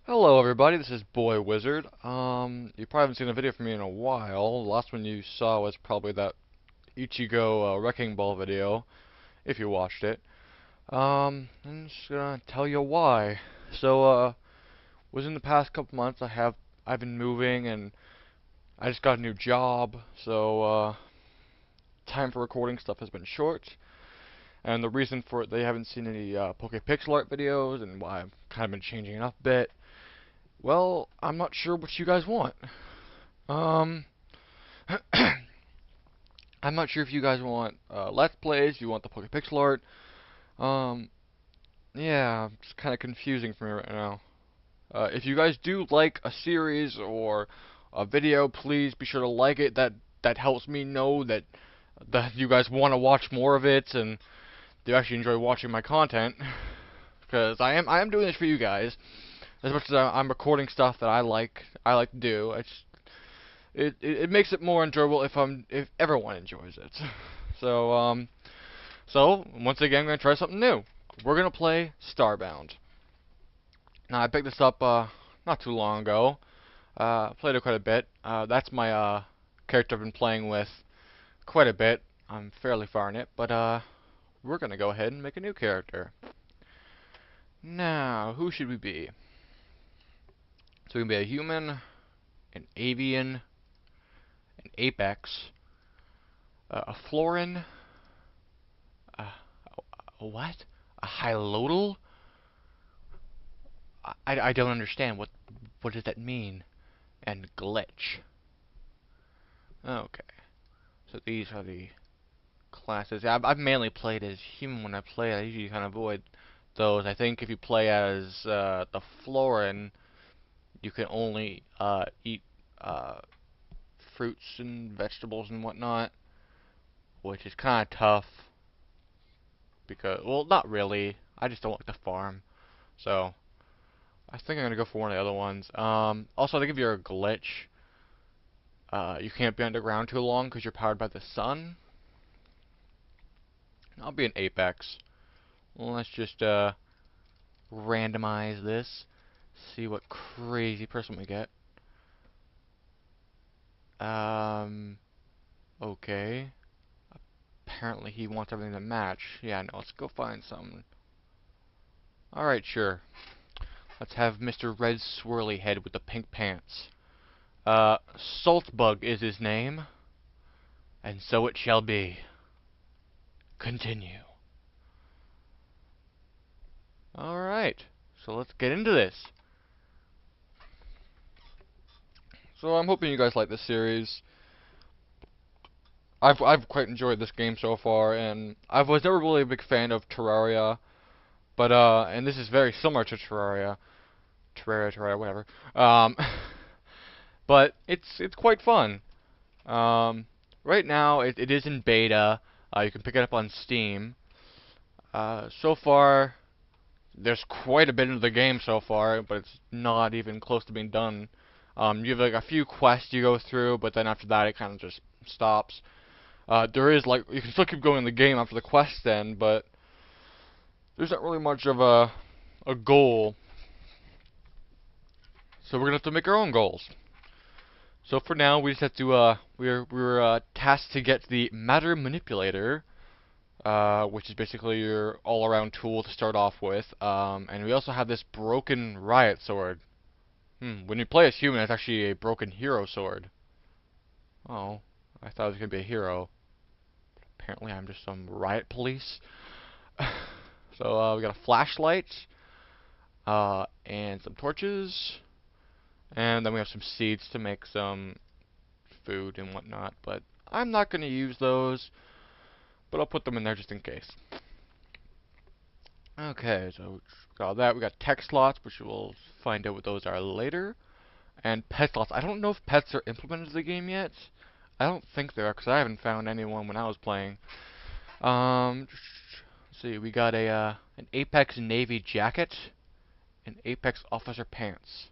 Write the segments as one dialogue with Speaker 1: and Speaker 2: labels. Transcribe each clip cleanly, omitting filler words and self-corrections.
Speaker 1: Hello everybody, this is Boy Wizard. You probably haven't seen a video from me in a while. The last one you saw was probably that Ichigo Wrecking Ball video, if you watched it. I'm just gonna tell you why. Was in the past couple months I've been moving and I just got a new job, time for recording stuff has been short. And the reason for it, they haven't seen any Poke Pixel Art videos and why I've kind of been changing it up a bit. Well, I'm not sure what you guys want. Um, I'm not sure if you guys want Let's Plays, you want the Poke Pixel Art. Um, yeah, it's kind of confusing for me right now. If you guys do like a series or a video, please be sure to like it. That helps me know that you guys want to watch more of it and you actually enjoy watching my content. Because I am doing this for you guys. As much as I'm recording stuff that I like to do. It makes it more enjoyable if everyone enjoys it. So once again, I'm gonna try something new. We're gonna play Starbound. Now I picked this up not too long ago. Played it quite a bit. That's my character I've been playing with quite a bit. I'm fairly far in it, but we're gonna go ahead and make a new character. Now, who should we be? So we can be a human, an avian, an apex, a florin, uh, a what? A hylodal? I don't understand. What does that mean? And glitch. Okay. So these are the classes. I've mainly played as human when I play. I usually kind of avoid those. I think if you play as the Florin, you can only eat uh, fruits and vegetables and whatnot, which is kind of tough because, well, not really. I just don't like to farm. So I think I'm gonna go for one of the other ones. Also, they give you a glitch. You can't be underground too long because you're powered by the sun. I'll be an apex. Well, let's just randomize this. See what crazy person we get. Um, okay. Apparently he wants everything to match. Yeah, no, let's go find some. Alright, sure. Let's have Mr. Red Swirly Head with the pink pants. Saltbug is his name. And so it shall be. Continue. Alright, so let's get into this. So I'm hoping you guys like this series. I've quite enjoyed this game so far, and I was never really a big fan of Terraria, but and this is very similar to Terraria, whatever. But it's quite fun. Right now it is in beta. You can pick it up on Steam. So far, there's quite a bit of the game so far, but it's not even close to being done. You have like a few quests you go through, but then after that it kind of just stops. There is like you can still keep going in the game after the quest end, but there's not really much of a goal. So we're gonna have to make our own goals. So for now, we just have to we're tasked to get the matter manipulator, which is basically your all-around tool to start off with. And we also have this broken riot sword. When you play as human, it's actually a broken hero sword. Oh, I thought it was gonna be a hero. Apparently, I'm just some riot police. So we got a flashlight, and some torches, and then we have some seeds to make some food and whatnot. But I'm not gonna use those, but I'll put them in there just in case. Okay, so got that. We got tech slots, which we'll find out what those are later, and pet slots. I don't know if pets are implemented in the game yet. I don't think they are, because I haven't found anyone when I was playing. Let's see, we got an Apex Navy jacket, and Apex officer pants.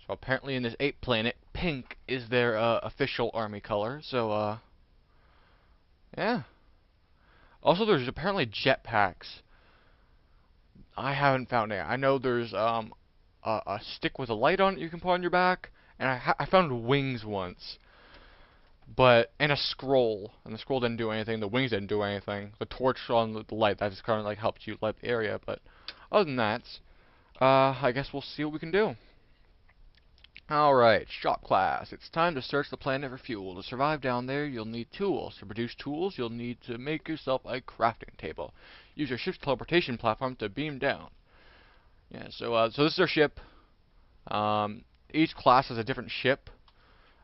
Speaker 1: So apparently in this ape planet, pink is their official army color. So yeah. Also, there's apparently jetpacks. I haven't found any. I know there's a stick with a light on it you can put on your back, and I found wings once, and a scroll, and the scroll didn't do anything. The wings didn't do anything. The torch on the light that just kind of like helped you light the area, but other than that, I guess we'll see what we can do. Alright, shop class. It's time to search the planet for fuel. To survive down there, you'll need tools. To produce tools, you'll need to make yourself a crafting table. Use your ship's teleportation platform to beam down. Yeah, so this is our ship. Each class has a different ship.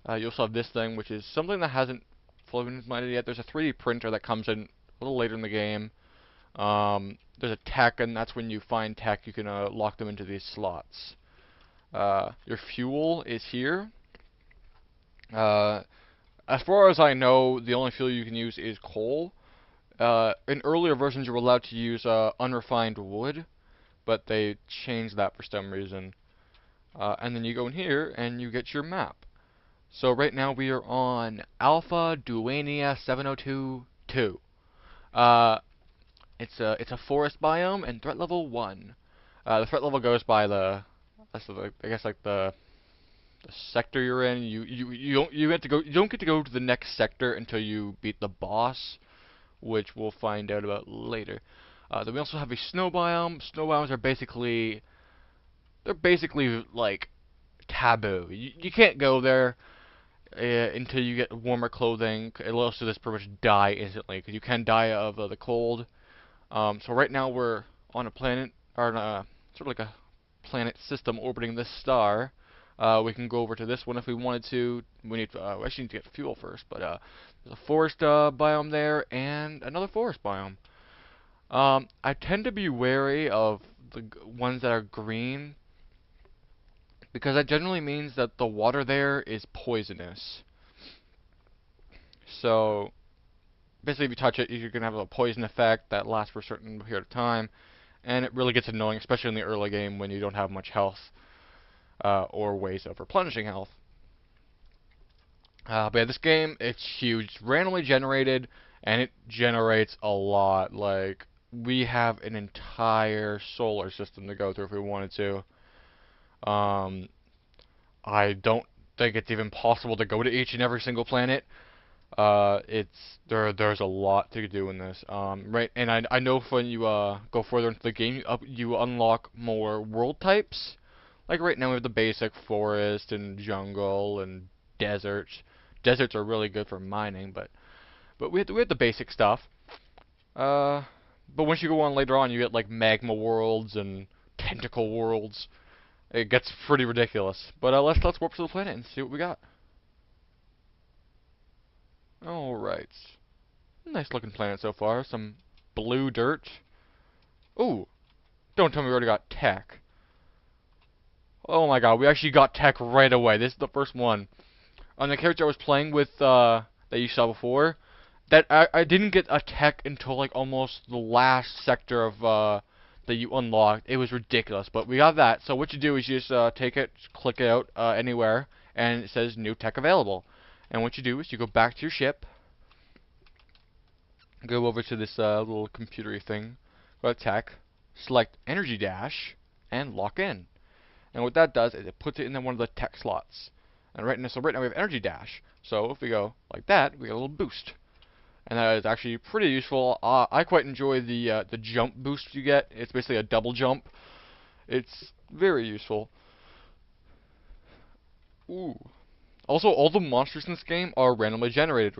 Speaker 1: You also have this thing, which is something that hasn't fully been implemented yet. There's a 3D printer that comes in a little later in the game. There's a tech, and that's when you find tech, you can lock them into these slots. Your fuel is here. As far as I know, the only fuel you can use is coal. In earlier versions, you were allowed to use unrefined wood, but they changed that for some reason. And then you go in here, and you get your map. So right now we are on Alpha Duania 702-2. It's a forest biome and threat level 1. The threat level goes by I guess like the sector you're in. You don't get to go to the next sector until you beat the boss, which we'll find out about later. Then we also have a snow biome. Snow biomes are basically like taboo. You can't go there until you get warmer clothing. It'll also just pretty much die instantly because you can die of the cold. So right now we're on a planet, or sort of like a planet system orbiting this star. We can go over to this one if we wanted to. We actually need to get fuel first, but there's a forest biome there and another forest biome. I tend to be wary of the ones that are green because that generally means that the water there is poisonous. So basically, if you touch it, you're gonna have a poison effect that lasts for a certain period of time, and it really gets annoying, especially in the early game when you don't have much health or ways of replenishing health. But yeah, this game, it's huge. It's randomly generated, and it generates a lot. Like, we have an entire solar system to go through if we wanted to. I don't think it's even possible to go to each and every single planet. There's a lot to do in this. Right, and I know when you go further into the game, you unlock more world types. Like right now we have the basic forest and jungle and deserts. Deserts are really good for mining, but we have the basic stuff. But once you go on later on, you get like magma worlds and tentacle worlds. It gets pretty ridiculous. But let's warp to the planet and see what we got. Alright. Nice looking planet so far. Some blue dirt. Ooh. Don't tell me we already got tech. Oh my god, we actually got tech right away. This is the first one. On the character I was playing with, that you saw before, that I didn't get a tech until like almost the last sector of, that you unlocked. It was ridiculous, but we got that. So what you do is you just, take it, click it out, anywhere, and it says new tech available. And what you do is you go back to your ship, go over to this little computery thing, go to tech, select energy dash, and lock in. And what that does is it puts it in one of the tech slots. And right now we have energy dash. So if we go like that, we get a little boost. And that is actually pretty useful. I quite enjoy the jump boost you get. It's basically a double jump. It's very useful. Ooh. Also, all the monsters in this game are randomly generated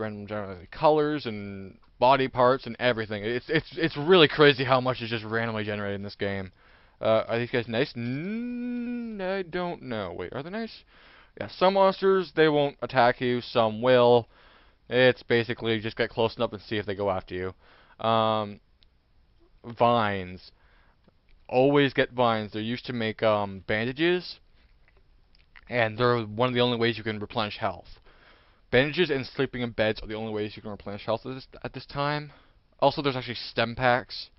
Speaker 1: colors and body parts and everything. It's really crazy how much is just randomly generated in this game. Are these guys nice? I don't know. Wait, are they nice? Yeah, some monsters, they won't attack you. Some will. It's basically just get close enough and see if they go after you. Vines. Always get vines. They're used to make bandages. And they're one of the only ways you can replenish health. Bandages and sleeping in beds are the only ways you can replenish health at this time. Also, there's actually stem packs,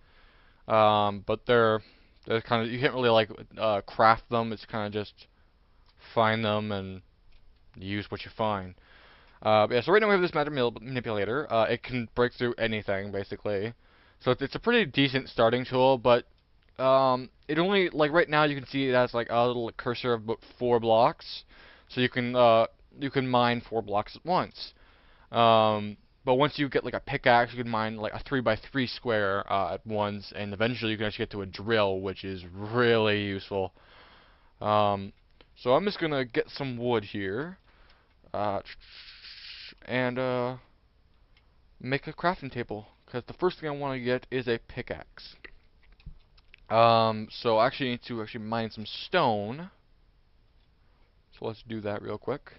Speaker 1: but they're kind of, you can't really like craft them. It's kind of just find them and use what you find. Yeah, so right now we have this matter manipulator. It can break through anything basically. So it's a pretty decent starting tool, but It only, like, right now you can see it has like a little cursor of about 4 blocks, so you can mine 4 blocks at once. But once you get like a pickaxe, you can mine like a 3 by 3 square at once, and eventually you can actually get to a drill, which is really useful. Um, so I'm just gonna get some wood here, uh, and make a crafting table, because the first thing I want to get is a pickaxe. So I actually need to mine some stone. So let's do that real quick.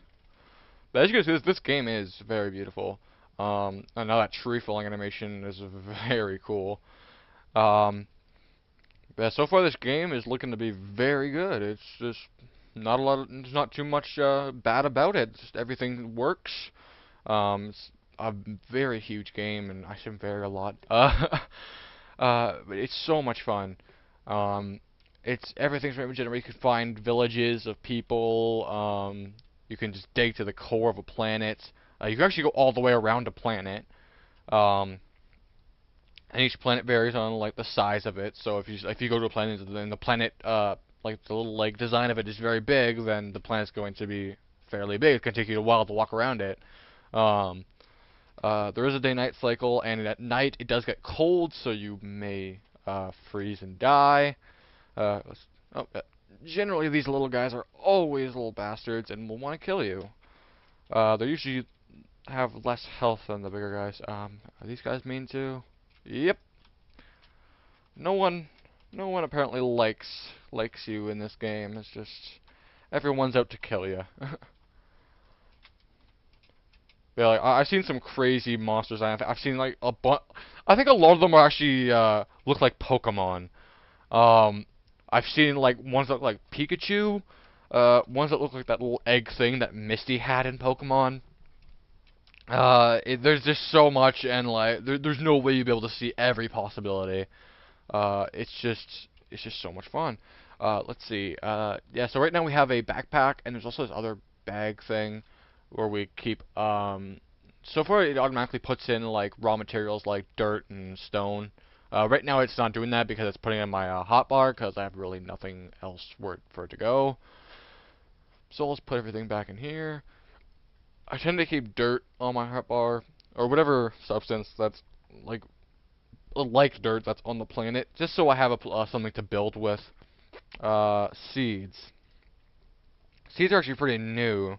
Speaker 1: But as you can see, this game is very beautiful. And now that tree falling animation is very cool. Um, but so far this game is looking to be very good. It's just not a lot. There's not too much bad about it. Just everything works. It's a very huge game, and I say very a lot. But it's so much fun. Um, it's everything's random generated. You can find villages of people. You can just dig to the core of a planet. You can actually go all the way around a planet. Um, and each planet varies on like the size of it. So if you go to a planet and the planet like the little like design of it is very big, then the planet's going to be fairly big. It's going to take you a while to walk around it. Um, there is a day-night cycle, and at night it does get cold, so you may freeze and die. Uh, oh, generally, these little guys are always little bastards and will want to kill you. They usually have less health than the bigger guys. Are these guys mean to? Yep. No one, no one apparently likes you in this game. It's just everyone's out to kill you. Yeah, like I've seen some crazy monsters. I've seen like a bunch. I think a lot of them are actually look like Pokemon. Um, I've seen like ones that look like Pikachu, ones that look like that little egg thing that Misty had in Pokemon. There's just so much, and like there's no way you'll be able to see every possibility. It's just so much fun. Let's see. Yeah, so right now we have a backpack, and there's also this other bag thing where we keep. So far it automatically puts in like raw materials like dirt and stone. Right now it's not doing that because it's putting in my hotbar because I have really nothing else for it to go. So let's put everything back in here. I tend to keep dirt on my hotbar or whatever substance that's like dirt that's on the planet, just so I have something to build with. Seeds. Seeds are actually pretty new.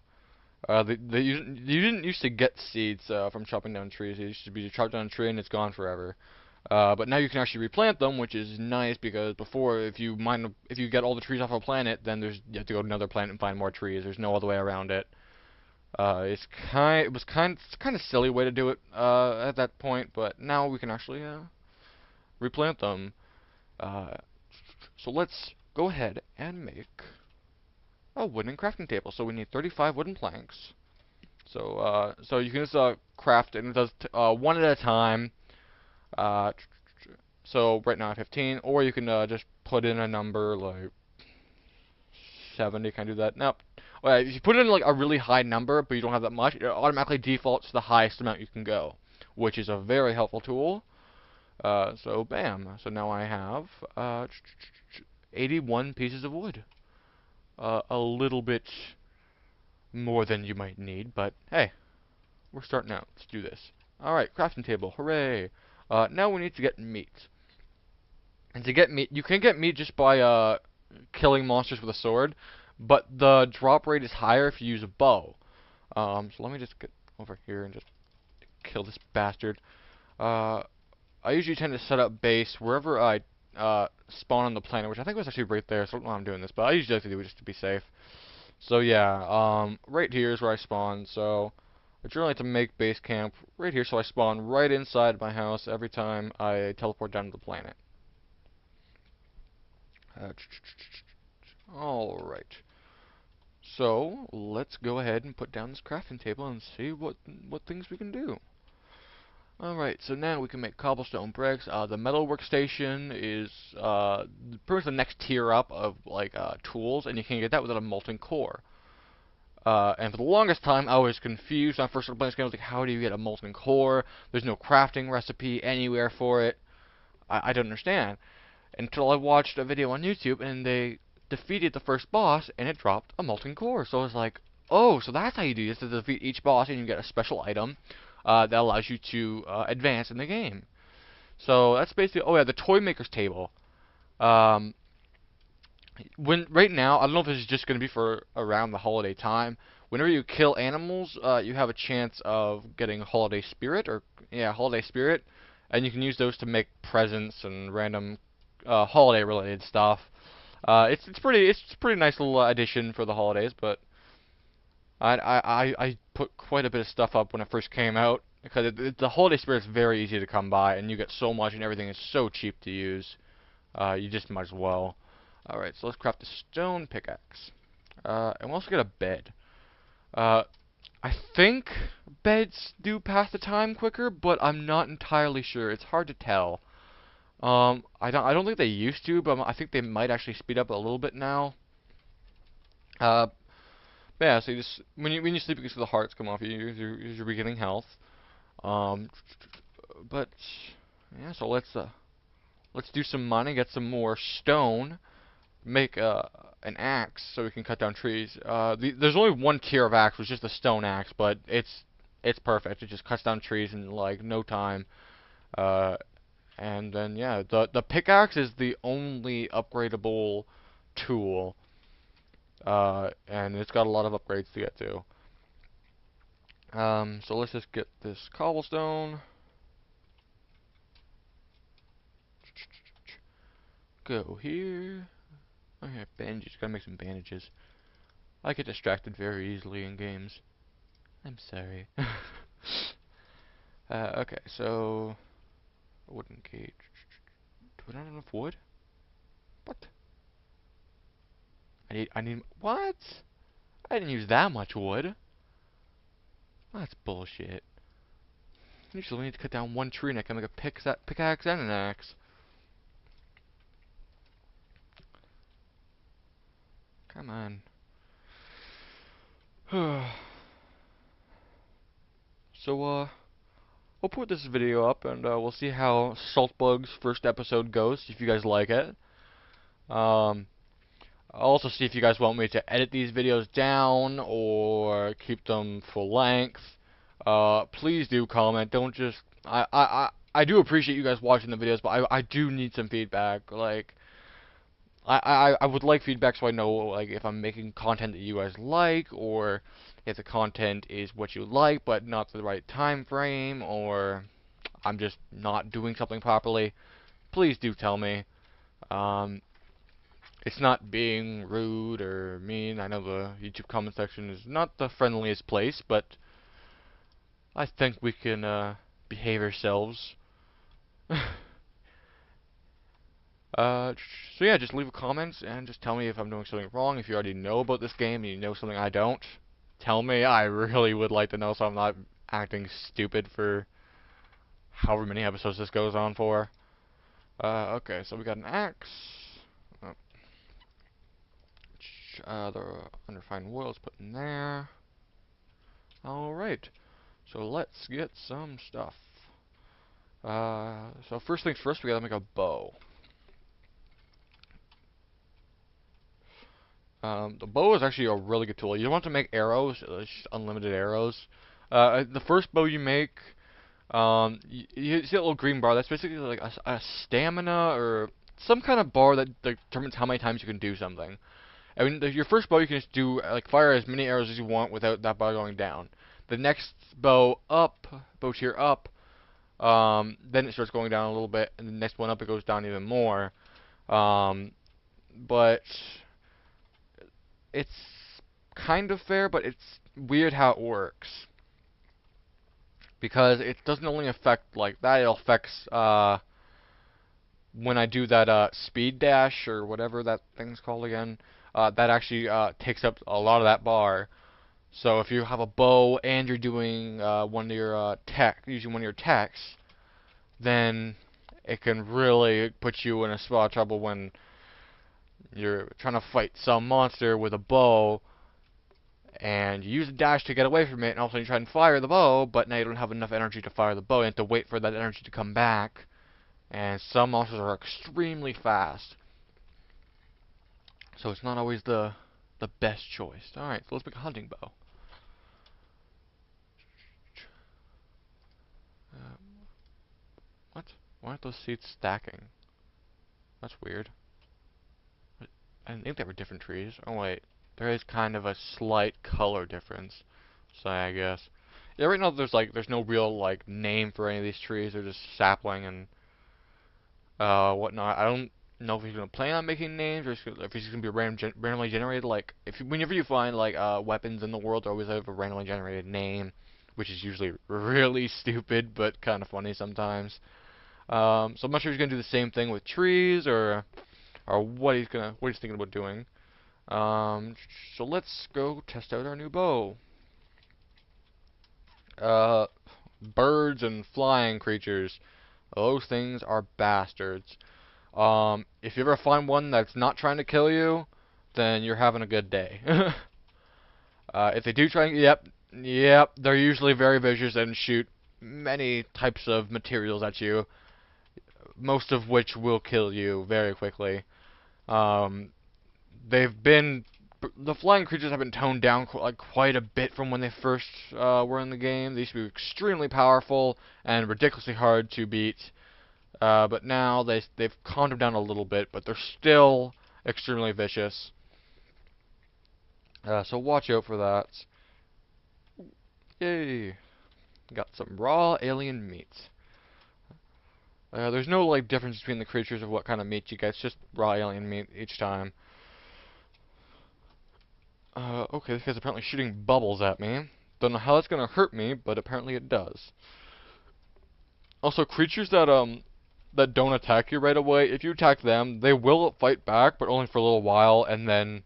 Speaker 1: You didn't used to get seeds from chopping down trees. It used to be you chop down a tree and it's gone forever. But now you can actually replant them, which is nice because before, if you get all the trees off a planet, then you have to go to another planet and find more trees. There's no other way around it. It was kind of silly way to do it at that point, but now we can actually replant them. Uh, so let's go ahead and make a wooden crafting table. So we need 35 wooden planks. So you can just craft it, and it does one at a time. Uh, so right now I have 15, or you can just put in a number like 70. Can I do that? Nope. If you put in like a really high number, but you don't have that much, it automatically defaults to the highest amount you can go, which is a very helpful tool. So bam. So now I have 81 pieces of wood. A little bit more than you might need, but hey, we're starting out. Let's do this. Alright, crafting table. Hooray. Now we need to get meat. And to get meat, you can get meat just by killing monsters with a sword, but the drop rate is higher if you use a bow. So let me just get over here and just kill this bastard. I usually tend to set up base wherever I spawn on the planet, which I think was actually right there, so I don't know why I'm doing this, but I usually like to do it just to be safe. So yeah, right here is where I spawn, so I generally like to make base camp right here, so I spawn right inside my house every time I teleport down to the planet. Alright. So, let's go ahead and put down this crafting table and see what things we can do. Alright, so now we can make cobblestone bricks. The metal workstation is pretty much the next tier up of like tools, and you can get that without a molten core. And for the longest time, I was confused when I first started playing this game. I was like, how do you get a molten core? There's no crafting recipe anywhere for it. I don't understand. until I watched a video on YouTube and they defeated the first boss and it dropped a molten core. So I was like, oh, so that's how you do this, to defeat each boss and you get a special item that allows you to advance in the game. So that's basically, oh yeah, the toy maker's table. Um, right now, I don't know if this is just going to be for around the holiday time. Whenever you kill animals, you have a chance of getting holiday spirit, or yeah, holiday spirit, and you can use those to make presents and random holiday related stuff. It's a pretty nice little addition for the holidays, but I put quite a bit of stuff up when it first came out because the holiday spirit is very easy to come by, and you get so much, and everything is so cheap to use. You just might as well. Alright, so let's craft a stone pickaxe. And we'll also get a bed. Uh, I think beds do pass the time quicker, but I'm not entirely sure. It's hard to tell. I don't think they used to, but I think they might actually speed up a little bit now. Uh, but yeah, so you just when you sleep, you can see the hearts come off. You use your beginning health. Um, but yeah, so let's do some mining, get some more stone, make an axe so we can cut down trees. There's only one tier of axe, which is the stone axe, but it's perfect. It just cuts down trees in like no time. Uh, and then yeah, the pickaxe is the only upgradable tool, and it's got a lot of upgrades to get to. So let's just get this cobblestone. Go here. Okay, bandages. Gotta make some bandages. I get distracted very easily in games. I'm sorry. Okay, so a wooden cage. Do I not have enough wood? What? I need what? I didn't use that much wood. That's bullshit. Usually need to cut down one tree and I can make a pickaxe and an axe. Come on. So, we'll put this video up and we'll see how Saltbug's first episode goes, if you guys like it. I'll also see if you guys want me to edit these videos down or keep them full length. Please do comment. Don't just... I do appreciate you guys watching the videos, but I do need some feedback. Like, I would like feedback so I know, like, if I'm making content that you guys like, or if the content is what you like, but not the right time frame, or I'm just not doing something properly. Please do tell me. It's not being rude or mean. I know the YouTube comment section is not the friendliest place, but I think we can behave ourselves. So yeah, just leave a comment and just tell me if I'm doing something wrong. If you already know about this game and you know something I don't, tell me. I really would like to know so I'm not acting stupid for however many episodes this goes on for. Okay, so we got an axe. The unrefined oil is put in there. Alright, so let's get some stuff. So first things first, we gotta make a bow. The bow is actually a really good tool. You don't want to make arrows, just unlimited arrows. The first bow you make, you see that little green bar, that's basically like a stamina or some kind of bar that determines how many times you can do something. I mean, your first bow you can just do, like, fire as many arrows as you want without that bar going down. The next bow tier up, then it starts going down a little bit, and the next one up it goes down even more. But it's kind of fair, but it's weird how it works. Because it doesn't only affect like that, it affects when I do that speed dash or whatever that thing's called again. That actually takes up a lot of that bar. So if you have a bow and you're doing one of your using one of your techs, then it can really put you in a spot of trouble when you're trying to fight some monster with a bow, and you use a dash to get away from it, and all of a sudden you try and fire the bow, but now you don't have enough energy to fire the bow, you have to wait for that energy to come back, and some monsters are extremely fast. So it's not always the best choice. All right, so let's make a hunting bow. Uh, what? Why aren't those seeds stacking? That's weird. I didn't think they were different trees. Oh wait, there is kind of a slight color difference. So I guess. Yeah, right now there's no real like name for any of these trees. They're just sapling and whatnot. I don't know if he's gonna plan on making names or if he's gonna be randomly generated. Like whenever you find like weapons in the world, they always have a randomly generated name, which is usually really stupid but kind of funny sometimes. So I'm not sure if he's gonna do the same thing with trees or what he's thinking about doing. So let's go test out our new bow. Uh, Birds and flying creatures. Those things are bastards. If you ever find one that's not trying to kill you, then you're having a good day. If they do try, yep, they're usually very vicious and shoot many types of materials at you, most of which will kill you very quickly. Um, they've been the flying creatures have been toned down quite a bit from when they first were in the game. They used to be extremely powerful and ridiculously hard to beat. But now they've calmed them down a little bit, but they're still extremely vicious. So watch out for that. Yay! Got some raw alien meat. There's no like difference between the creatures of what kind of meat you get. It's just raw alien meat each time. Okay, this guy's apparently shooting bubbles at me. Don't know how that's gonna hurt me, but apparently it does. Also, creatures that don't attack you right away, if you attack them, they will fight back, but only for a little while, and then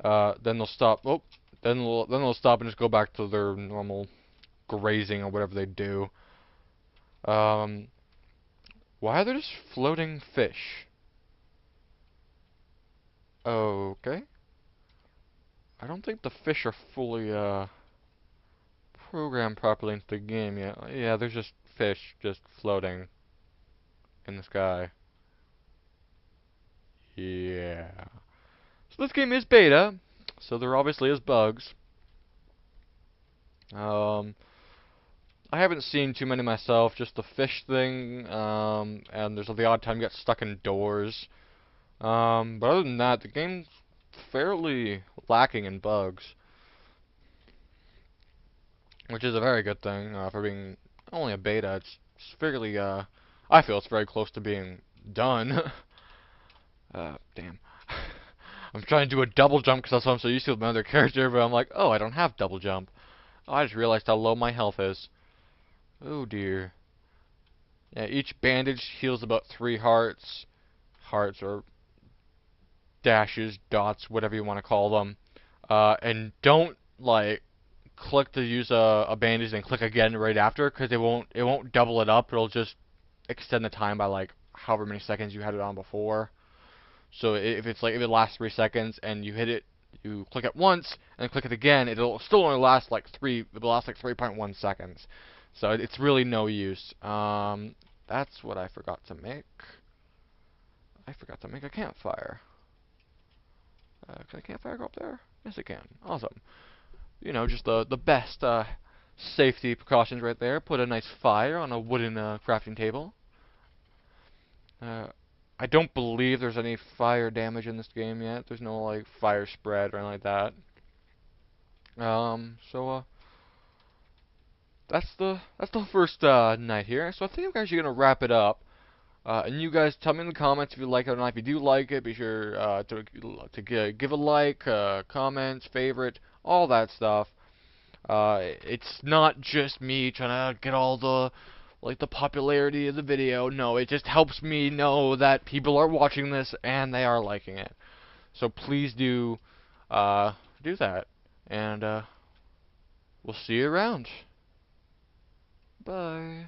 Speaker 1: they'll stop. Oh, then they'll stop and just go back to their normal grazing or whatever they do. Um, why are there just floating fish? Okay. I don't think the fish are fully programmed properly into the game yet. Yeah, there's just fish just floating in the sky. Yeah. So this game is beta, so there obviously is bugs. Um, I haven't seen too many myself, just the fish thing, and there's the odd time you get stuck indoors. But other than that, the game's fairly lacking in bugs, which is a very good thing for being only a beta. It's fairly, I feel it's very close to being done. Damn. I'm trying to do a double jump because that's what I'm so used to with my other character, but I'm like, oh, I don't have double jump. Oh, I just realized how low my health is. Oh dear. Yeah, each bandage heals about 3 hearts. Hearts or dashes, dots, whatever you want to call them. And don't like click to use a bandage and click again right after, because it won't double it up. It'll just extend the time by like however many seconds you had it on before. So if it lasts 3 seconds and you hit it, you click it once and then click it again, it'll still only last like 3.1 seconds. So it's really no use. That's what I forgot to make. I forgot to make a campfire. Can a campfire go up there? Yes, it can. Awesome. You know, just the best safety precautions right there. Put a nice fire on a wooden crafting table. Uh, I don't believe there's any fire damage in this game yet. There's no like fire spread or anything like that. That's the first night here. So I think I'm actually gonna wrap it up. And you guys tell me in the comments if you like it or not. If you do like it, be sure to give a like, comments, favorite, all that stuff. It's not just me trying to get all the popularity of the video. No, it just helps me know that people are watching this and they are liking it. So please do that, and we'll see you around. Bye.